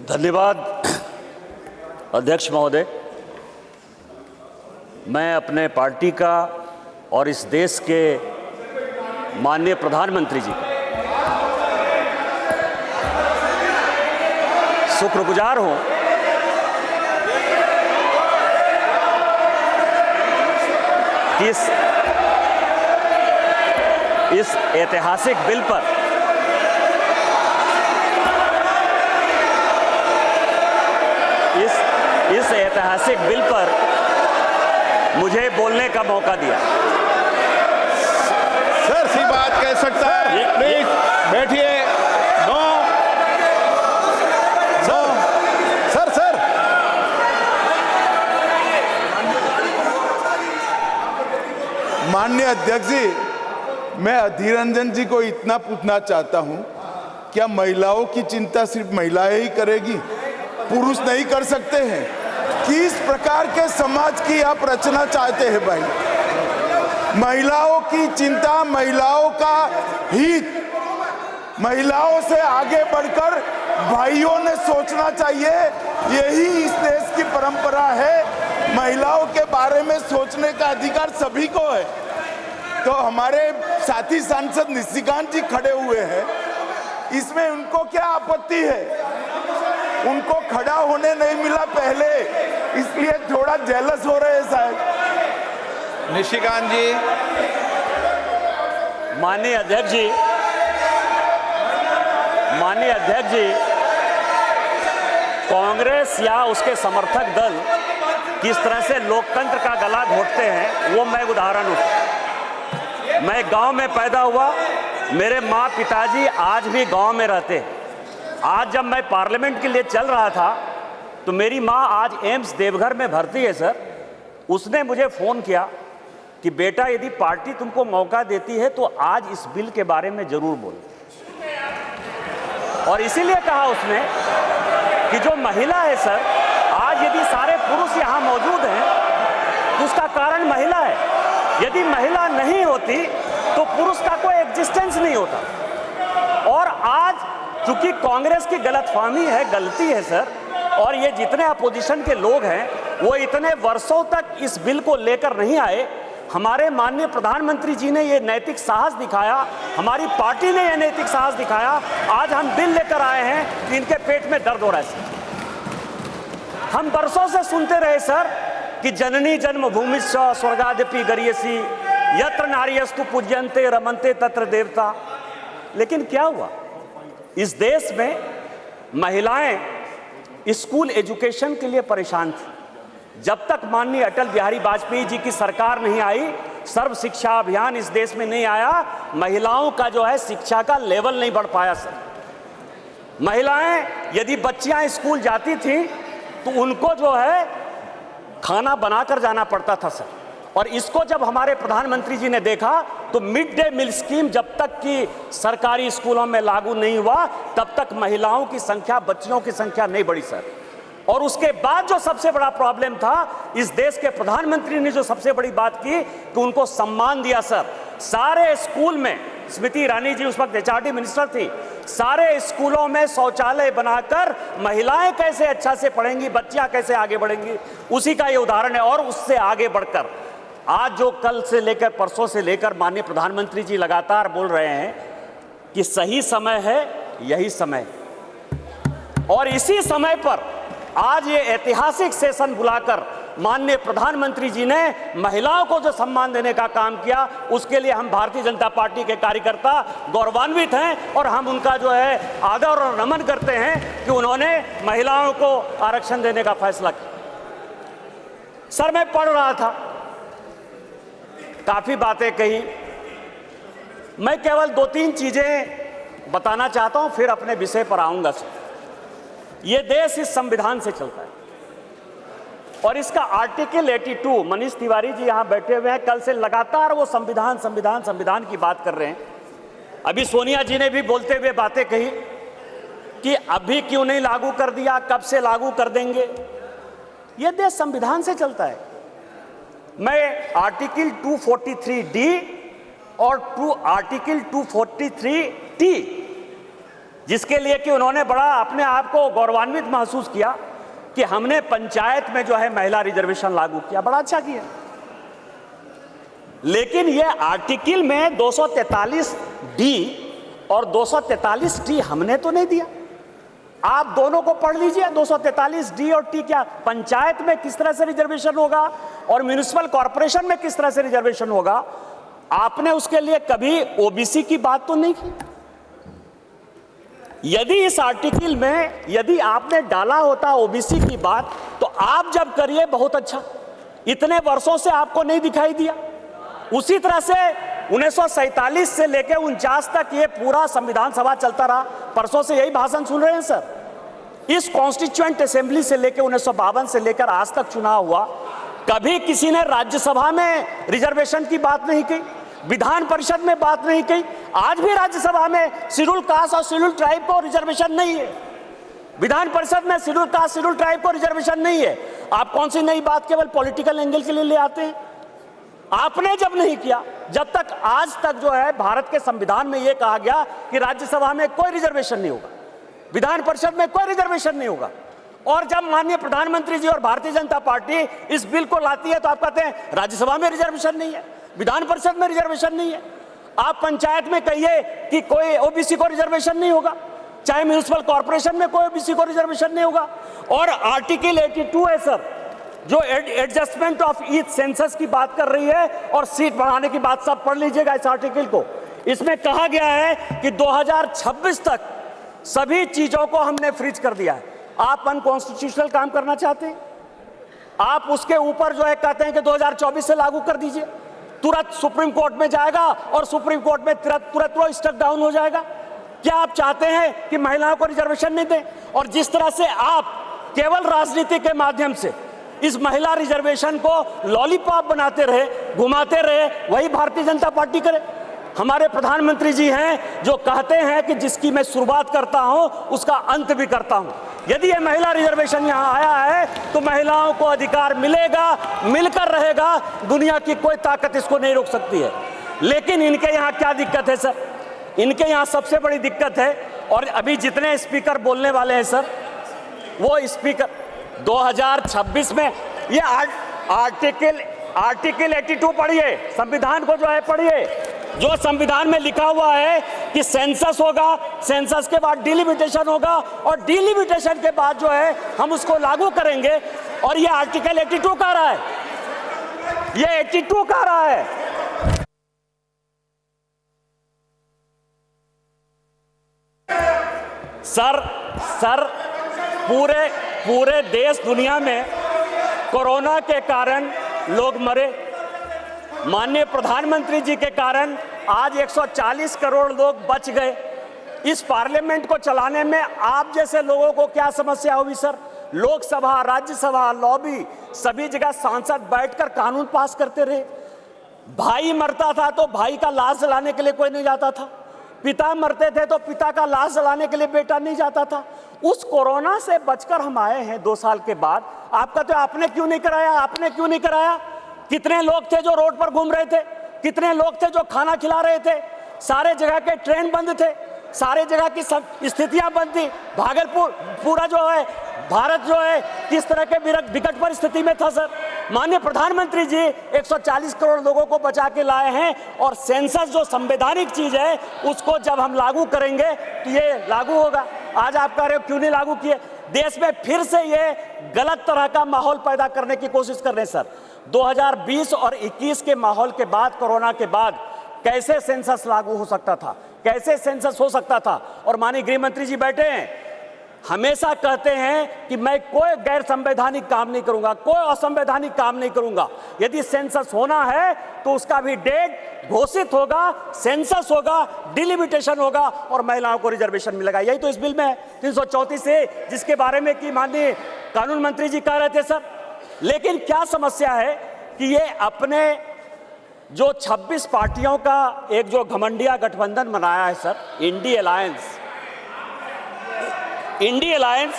धन्यवाद अध्यक्ष महोदय। मैं अपने पार्टी का और इस देश के माननीय प्रधानमंत्री जी का शुक्रगुजार हूं कि इस ऐतिहासिक बिल पर इस ऐतिहासिक बिल पर मुझे बोलने का मौका दिया। सर सी बात कह सकता है, प्लीज बैठिए। नो सर सर माननीय अध्यक्ष जी, मैं अधीर रंजन जी को इतना पूछना चाहता हूं, क्या महिलाओं की चिंता सिर्फ महिलाएं ही करेगी, पुरुष नहीं कर सकते हैं? किस प्रकार के समाज की आप रचना चाहते हैं भाई? महिलाओं की चिंता, महिलाओं का हित, महिलाओं से आगे बढ़कर भाइयों ने सोचना चाहिए। यही इस देश की परंपरा है। महिलाओं के बारे में सोचने का अधिकार सभी को है। तो हमारे साथी सांसद निशिकांत जी खड़े हुए हैं, इसमें उनको क्या आपत्ति है? उनको खड़ा होने नहीं मिला पहले, इसलिए थोड़ा जेलस हो रहे हैं शायद। निशिकांत जी। माननीय अध्यक्ष जी, कांग्रेस या उसके समर्थक दल किस तरह से लोकतंत्र का गला घोटते हैं वो मैं उदाहरण हूं। मैं गांव में पैदा हुआ, मेरे माँ पिताजी आज भी गांव में रहते हैं। आज जब मैं पार्लियामेंट के लिए चल रहा था तो मेरी माँ आज एम्स देवघर में भर्ती है सर। उसने मुझे फ़ोन किया कि बेटा यदि पार्टी तुमको मौका देती है तो आज इस बिल के बारे में ज़रूर बोलो। और इसीलिए कहा उसने कि जो महिला है सर, आज यदि सारे पुरुष यहाँ मौजूद हैं तो उसका कारण महिला है। यदि महिला नहीं होती तो पुरुष का कोई एग्जिस्टेंस नहीं होता। और आज चूंकि कांग्रेस की गलतफहमी है, गलती है सर, और ये जितने अपोजिशन के लोग हैं वो इतने वर्षों तक इस बिल को लेकर नहीं आए। हमारे माननीय प्रधानमंत्री जी ने ये नैतिक साहस दिखाया, हमारी पार्टी ने ये नैतिक साहस दिखाया। आज हम बिल लेकर आए हैं कि इनके पेट में दर्द हो रहा है सर। हम वर्षों से सुनते रहे सर कि जननी जन्मभूमिश्च स्वर्गादपि गरीयसी, यत्र नार्यस्तु पूज्यन्ते रमन्ते तत्र देवता। लेकिन क्या हुआ? इस देश में महिलाएं स्कूल एजुकेशन के लिए परेशान थी। जब तक माननीय अटल बिहारी वाजपेयी जी की सरकार नहीं आई, सर्व शिक्षा अभियान इस देश में नहीं आया, महिलाओं का जो है शिक्षा का लेवल नहीं बढ़ पाया सर। महिलाएं यदि बच्चियां स्कूल जाती थी तो उनको जो है खाना बनाकर जाना पड़ता था सर। और इसको जब हमारे प्रधानमंत्री जी ने देखा तो मिड डे मील स्कीम जब तक कि सरकारी स्कूलों में लागू नहीं हुआ तब तक महिलाओं की संख्या, बच्चियों की संख्या नहीं बढ़ी सर। और उसके बाद जो सबसे बड़ा प्रॉब्लम था, इस देश के प्रधानमंत्री ने जो सबसे बड़ी बात की कि उनको सम्मान दिया सर। सारे स्कूल में, स्मृति ईरानी जी उस वक्त एचआरडी मिनिस्टर थी, सारे स्कूलों में शौचालय बनाकर महिलाएं कैसे अच्छा से पढ़ेंगी, बच्चियां कैसे आगे बढ़ेंगी, उसी का ये उदाहरण है। और उससे आगे बढ़कर आज जो कल से लेकर परसों से लेकर माननीय प्रधानमंत्री जी लगातार बोल रहे हैं कि सही समय है, यही समय है। और इसी समय पर आज ये ऐतिहासिक सेशन बुलाकर माननीय प्रधानमंत्री जी ने महिलाओं को जो सम्मान देने का काम किया, उसके लिए हम भारतीय जनता पार्टी के कार्यकर्ता गौरवान्वित हैं। और हम उनका जो है आदर और नमन करते हैं कि उन्होंने महिलाओं को आरक्षण देने का फैसला किया। सर मैं पढ़ रहा था, काफी बातें कही, मैं केवल 2-3 चीजें बताना चाहता हूं, फिर अपने विषय पर आऊंगा सर। ये देश इस संविधान से चलता है और इसका आर्टिकल 82, मनीष तिवारी जी यहां बैठे हुए हैं, कल से लगातार वो संविधान संविधान संविधान की बात कर रहे हैं। अभी सोनिया जी ने भी बोलते हुए बातें कही कि अभी क्यों नहीं लागू कर दिया, कब से लागू कर देंगे। ये देश संविधान से चलता है। मैं आर्टिकल 243D और आर्टिकल 243T जिसके लिए कि उन्होंने बड़ा अपने आप को गौरवान्वित महसूस किया कि हमने पंचायत में जो है महिला रिजर्वेशन लागू किया, बड़ा अच्छा किया। लेकिन ये आर्टिकल में 243 डी और 243 टी हमने तो नहीं दिया। आप दोनों को पढ़ लीजिए, 243 डी और टी क्या पंचायत में किस तरह से रिजर्वेशन होगा और म्युनिसिपल कॉर्पोरेशन में किस तरह से रिजर्वेशन होगा। आपने उसके लिए कभी ओबीसी की बात तो नहीं की। यदि इस आर्टिकल में यदि आपने डाला होता ओबीसी की बात, तो आप जब करिए बहुत अच्छा, इतने वर्षों से आपको नहीं दिखाई दिया। उसी तरह से 1947 से लेकर 49 तक ये पूरा संविधान सभा चलता रहा। परसों से यही भाषण सुन रहे हैं सर। इस कॉन्स्टिट्यूएंट असेंबली से लेकर 1952 से लेकर आज तक चुनाव हुआ, कभी किसी ने राज्यसभा में रिजर्वेशन की बात नहीं की, विधान परिषद में बात नहीं की। आज भी राज्यसभा में शेड्यूल कास्ट और शेड्यूल ट्राइब को रिजर्वेशन नहीं है, विधान परिषद में शेड्यूल कास्ट शेड्यूल ट्राइब को रिजर्वेशन नहीं है। आप कौन सी नई बात केवल पॉलिटिकल एंगल के लिए ले आते हैं? आपने जब नहीं किया, जब तक आज तक जो है भारत के संविधान में यह कहा गया कि राज्यसभा में कोई रिजर्वेशन नहीं होगा, विधान परिषद में कोई रिजर्वेशन नहीं होगा, और जब माननीय प्रधानमंत्री जी और भारतीय जनता पार्टी इस बिल को लाती है तो आप कहते हैं राज्यसभा में रिजर्वेशन नहीं है, विधान परिषद में रिजर्वेशन नहीं है। आप पंचायत में कहिए कि कोई ओबीसी को रिजर्वेशन नहीं होगा, चाहे म्युनिसिपल कॉर्पोरेशन में कोई ओबीसी को रिजर्वेशन नहीं होगा। और आर्टिकल 82 है सर, जो एडजस्टमेंट ऑफ ईच सेंसस की बात कर रही है और सीट बढ़ाने की बात, सब पढ़ लीजिएगा इस आर्टिकल को। इसमें कहा गया है कि 2026 तक सभी चीजों को हमने फ्रीज कर दिया है। आप अनकॉन्स्टिट्यूशनल काम करना चाहते हैं, आप उसके ऊपर जो है कहते हैं कि 2024 से लागू कर दीजिए, तुरंत सुप्रीम कोर्ट में जाएगा और सुप्रीम कोर्ट में तुरंत वो स्टक डाउन हो जाएगा। क्या आप चाहते हैं कि महिलाओं को रिजर्वेशन नहीं दें? और जिस तरह से आप केवल राजनीति के माध्यम से इस महिला रिजर्वेशन को लॉलीपॉप बनाते रहे, घुमाते रहे, वही भारतीय जनता पार्टी करे। हमारे प्रधानमंत्री जी हैं जो कहते हैं कि जिसकी मैं शुरुआत करता हूं उसका अंत भी करता हूं। यदि ये महिला रिजर्वेशन यहां आया है तो महिलाओं को अधिकार मिलेगा, मिलकर रहेगा, दुनिया की कोई ताकत इसको नहीं रोक सकती है। लेकिन इनके यहाँ क्या दिक्कत है सर? इनके यहाँ सबसे बड़ी दिक्कत है, और अभी जितने स्पीकर बोलने वाले हैं सर, वो स्पीकर 2026 में ये आर्टिकल 82 पढ़िए, संविधान को जो है पढ़िए, जो संविधान में लिखा हुआ है कि सेंसस होगा, सेंसस के बाद डिलिमिटेशन होगा, और डिलिमिटेशन के बाद जो है हम उसको लागू करेंगे। और ये आर्टिकल 82 कह रहा है, ये 82 कह रहा है। सर पूरे देश दुनिया में कोरोना के कारण लोग मरे, माननीय प्रधानमंत्री जी के कारण आज 140 करोड़ लोग बच गए। इस पार्लियामेंट को चलाने में आप जैसे लोगों को क्या समस्या होगी सर? लोकसभा, राज्यसभा, लॉबी, सभी जगह सांसद बैठकर कानून पास करते रहे। भाई मरता था तो भाई का लाश जलाने के लिए कोई नहीं जाता था, पिता मरते थे तो पिता का लाश जलाने के लिए बेटा नहीं जाता था। उस कोरोना से बचकर हम आए हैं 2 साल के बाद। आपका तो आपने क्यों नहीं कराया, आपने क्यों नहीं कराया? कितने लोग थे जो रोड पर घूम रहे थे, कितने लोग थे जो खाना खिला रहे थे, सारे जगह के ट्रेन बंद थे, सारे जगह की सब स्थितियां बंद थी। भागलपुर पूरा जो है भारत जो है किस तरह के विकट परिस्थिति में था सर। माननीय प्रधानमंत्री जी 140 करोड़ लोगों को बचा के लाए हैं, और सेंसस जो संवैधानिक चीज है उसको जब हम लागू करेंगे तो ये लागू होगा। आज आप कह रहे हो क्यों नहीं लागू किए? देश में फिर से ये गलत तरह का माहौल पैदा करने की कोशिश कर रहे हैं सर। 2020 और 21 के माहौल के बाद, कोरोना के बाद कैसे सेंसस लागू हो सकता था, कैसे सेंसस हो सकता था? और माननीय गृह मंत्री जी बैठे हैं, हमेशा कहते हैं कि मैं कोई गैर संवैधानिक काम नहीं करूंगा, कोई असंवैधानिक काम नहीं करूंगा। यदि सेंसस होना है तो उसका भी डेट घोषित होगा, सेंसस होगा, डिलिमिटेशन होगा और महिलाओं को रिजर्वेशन मिलेगा। यही तो इस बिल में है 334 से, जिसके बारे में कि माननीय कानून मंत्री जी कह रहे थे सर। लेकिन क्या समस्या है कि ये अपने जो 26 पार्टियों का एक जो घमंडिया गठबंधन बनाया है सर, इंडी अलायंस,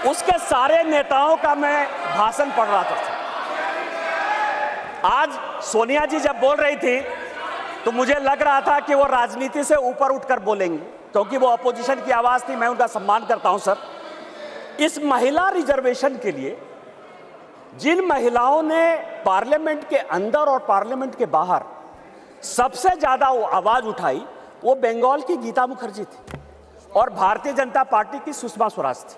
उसके सारे नेताओं का मैं भाषण पढ़ रहा था। आज सोनिया जी जब बोल रही थी तो मुझे लग रहा था कि वो राजनीति से ऊपर उठकर बोलेंगे, क्योंकि वो अपोजिशन की आवाज़ थी। मैं उनका सम्मान करता हूं सर। इस महिला रिजर्वेशन के लिए जिन महिलाओं ने पार्लियामेंट के अंदर और पार्लियामेंट के बाहर सबसे ज़्यादा आवाज़ उठाई, वो बंगाल की गीता मुखर्जी थी और भारतीय जनता पार्टी की सुषमा स्वराज थी।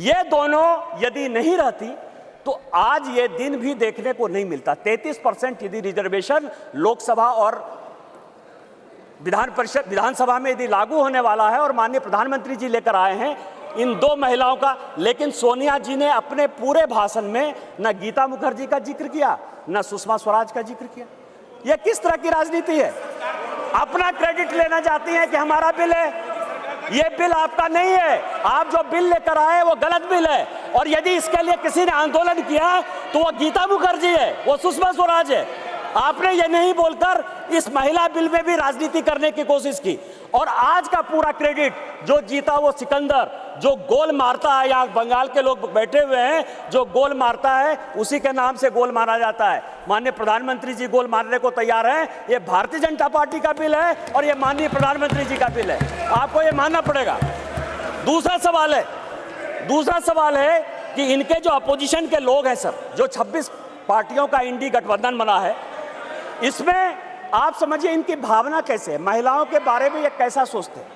ये दोनों यदि नहीं रहती तो आज ये दिन भी देखने को नहीं मिलता। 33% यदि रिजर्वेशन लोकसभा और विधानसभा में यदि लागू होने वाला है और माननीय प्रधानमंत्री जी लेकर आए हैं इन दो महिलाओं का, लेकिन सोनिया जी ने अपने पूरे भाषण में न गीता मुखर्जी का जिक्र किया न सुषमा स्वराज का जिक्र किया। यह किस तरह की राजनीति है? अपना क्रेडिट लेना चाहती हैं कि हमारा बिल है। ये बिल आपका नहीं है। आप जो बिल लेकर आए वो गलत बिल है, और यदि इसके लिए किसी ने आंदोलन किया तो वो गीता मुखर्जी है, वो सुषमा स्वराज है। आपने ये नहीं बोलकर इस महिला बिल में भी राजनीति करने की कोशिश की, और आज का पूरा क्रेडिट जो जीता वो सिकंदर, जो गोल मारता है, यहाँ बंगाल के लोग बैठे हुए हैं, जो गोल मारता है उसी के नाम से गोल मारा जाता है। माननीय प्रधानमंत्री जी गोल मारने को तैयार हैं। ये भारतीय जनता पार्टी का बिल है और ये माननीय प्रधानमंत्री जी का बिल है, आपको ये मानना पड़ेगा। दूसरा सवाल है कि इनके जो अपोजिशन के लोग हैं सर, जो 26 पार्टियों का इंडी गठबंधन बना है, इसमें आप समझिए इनकी भावना कैसे है, महिलाओं के बारे में ये कैसा सोचते हैं।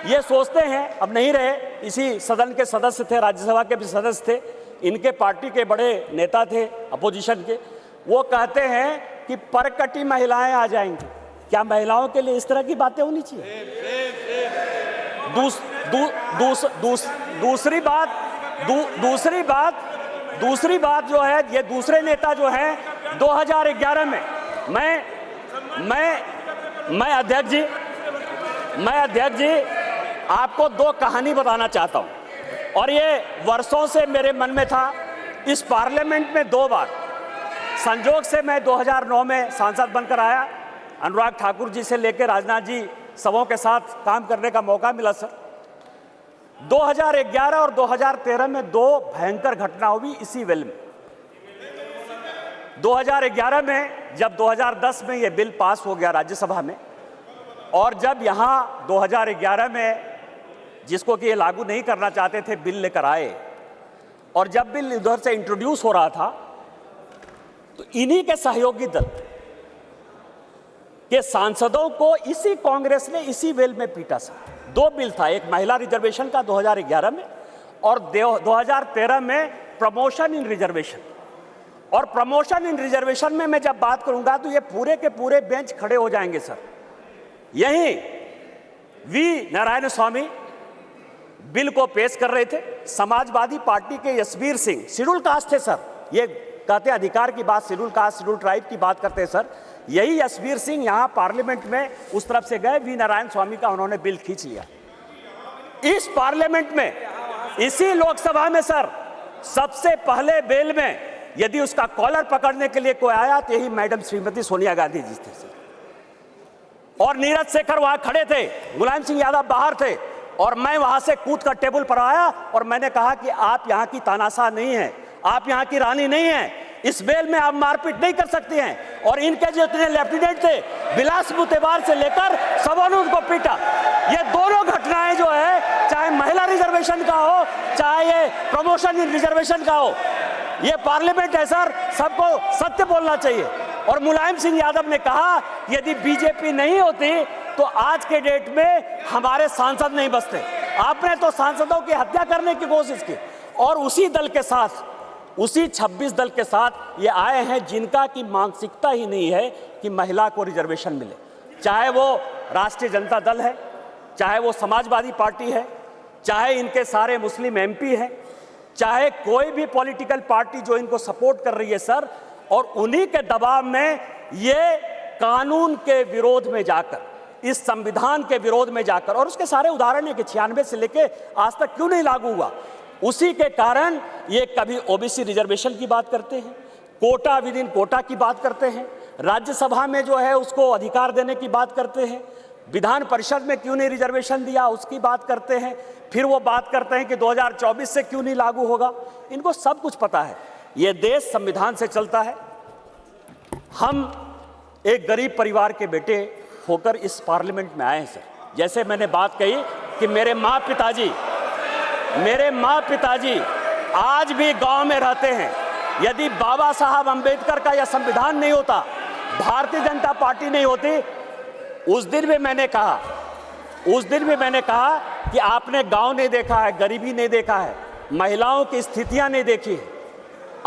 ये सोचते हैं, अब नहीं रहे, इसी सदन के सदस्य थे, राज्यसभा के भी सदस्य थे, इनके पार्टी के बड़े नेता थे अपोजिशन के, वो कहते हैं कि परकटी महिलाएं आ जाएंगी। क्या महिलाओं के लिए इस तरह की बातें होनी चाहिए? दूसरी बात जो है, ये दूसरे नेता जो हैं 2011 में मैं अध्यक्ष जी आपको दो कहानी बताना चाहता हूं, और ये वर्षों से मेरे मन में था। इस पार्लियामेंट में 2 बार संजोग से मैं 2009 में सांसद बनकर आया, अनुराग ठाकुर जी से लेकर राजनाथ जी सबों के साथ काम करने का मौका मिला सर। 2011 और 2013 में 2 भयंकर घटना हुई इसी वेल में। 2011 में जब 2010 में ये बिल पास हो गया राज्यसभा में, और जब यहाँ 2011 में जिसको कि ये लागू नहीं करना चाहते थे बिल लेकर आए, और जब बिल उधर से इंट्रोड्यूस हो रहा था तो इन्हीं के सहयोगी दल के सांसदों को इसी कांग्रेस ने इसी वेल में पीटा सर। 2 बिल था, एक महिला रिजर्वेशन का 2011 में, और 2013 में प्रमोशन इन रिजर्वेशन। और प्रमोशन इन रिजर्वेशन में मैं जब बात करूंगा तो ये पूरे के पूरे बेंच खड़े हो जाएंगे सर। यही वी नारायण स्वामी बिल को पेश कर रहे थे, समाजवादी पार्टी के यशवीर सिंह, शेड्यूल कास्ट थे सर, ये कहते हैं अधिकार की बात, शेड्यूल कास्ट शेड्यूल ट्राइब की बात करते हैं सर। यही यशवीर सिंह यहां पार्लियामेंट में उस तरफ से गए, वी नारायण स्वामी का उन्होंने बिल खींच लिया। इस पार्लियामेंट में, इसी लोकसभा में सर, सबसे पहले बिल में यदि उसका कॉलर पकड़ने के लिए कोई आया तो यही मैडम श्रीमती सोनिया गांधी जी थे सर, और नीरज शेखर वहां खड़े थे, मुलायम सिंह यादव बाहर थे, और मैं वहां से कूद कर टेबल पर आया और मैंने कहा कि आप यहां की तानाशाह नहीं हैं, आप यहां की रानी नहीं हैं, इस बेल में आप मारपीट नहीं कर सकती हैं। और इनके जो इतने लेफ्टिनेंट थे, बिलास मुतेबार से लेकर सबों ने उनको पीटा। ये दोनों घटनाएं जो है, चाहे महिला रिजर्वेशन का हो, चाहे ये प्रमोशन इन रिजर्वेशन का हो, ये पार्लियामेंट है सर, सबको सत्य बोलना चाहिए। और मुलायम सिंह यादव ने कहा यदि बीजेपी नहीं होती तो आज के डेट में हमारे सांसद नहीं बचते। आपने तो सांसदों की हत्या करने की कोशिश की, और उसी दल के साथ, उसी 26 दल के साथ ये आए हैं जिनका की मानसिकता ही नहीं है कि महिला को रिजर्वेशन मिले। चाहे वो राष्ट्रीय जनता दल है, चाहे वो समाजवादी पार्टी है, चाहे इनके सारे मुस्लिम एमपी हैं, चाहे कोई भी पॉलिटिकल पार्टी जो इनको सपोर्ट कर रही है सर, और उन्हीं के दबाव में ये कानून के विरोध में जाकर, इस संविधान के विरोध में जाकर, और उसके सारे उदाहरण है कि 96 से लेके आज तक क्यों नहीं लागू हुआ, उसी के कारण ये कभी ओबीसी रिजर्वेशन की बात करते हैं, कोटा विद इन कोटा की बात करते हैं, राज्यसभा में जो है उसको अधिकार देने की बात करते हैं, विधान परिषद में क्यों नहीं रिजर्वेशन दिया उसकी बात करते हैं, फिर वो बात करते हैं कि 2024 से क्यों नहीं लागू होगा। इनको सब कुछ पता है, ये देश संविधान से चलता है। हम एक गरीब परिवार के बेटे होकर इस पार्लियामेंट में आए हैं सर। जैसे मैंने बात कही कि मेरे माँ पिताजी आज भी गांव में रहते हैं। यदि बाबा साहब अंबेडकर का यह संविधान नहीं होता, भारतीय जनता पार्टी नहीं होती, उस दिन भी मैंने कहा कि आपने गांव नहीं देखा है, गरीबी नहीं देखा है, महिलाओं की स्थितियां नहीं देखी है।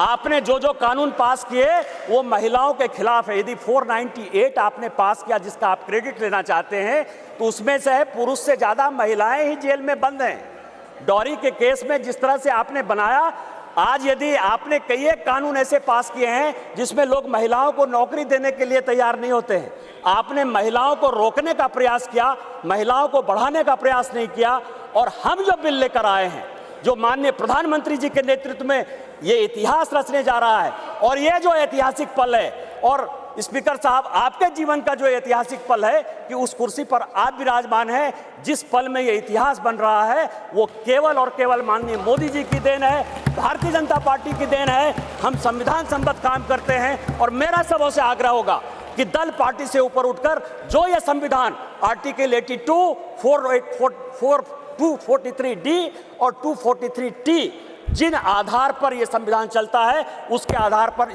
आपने जो जो कानून पास किए वो महिलाओं के खिलाफ है। यदि 498 आपने पास किया जिसका आप क्रेडिट लेना चाहते हैं, तो उसमें से है पुरुष से ज्यादा महिलाएं ही जेल में बंद हैं। डॉरी के केस में जिस तरह से आपने बनाया, आज यदि आपने कई एक कानून ऐसे पास किए हैं जिसमें लोग महिलाओं को नौकरी देने के लिए तैयार नहीं होते हैं। आपने महिलाओं को रोकने का प्रयास किया, महिलाओं को बढ़ाने का प्रयास नहीं किया। और हम जो बिल लेकर आए हैं, जो माननीय प्रधानमंत्री जी के नेतृत्व में ये इतिहास रचने जा रहा है, और ये जो ऐतिहासिक पल है, और स्पीकर साहब आपके जीवन का जो ऐतिहासिक पल है कि उस कुर्सी पर आप विराजमान हैं, जिस पल में ये इतिहास बन रहा है वो केवल और केवल माननीय मोदी जी की देन है, भारतीय जनता पार्टी की देन है। हम संविधान सम्मत काम करते हैं और मेरा सबों से आग्रह होगा कि दल पार्टी से ऊपर उठकर जो ये संविधान आर्टिकल 82, 243D और 243T जिन आधार पर यह संविधान चलता है, उसके आधार पर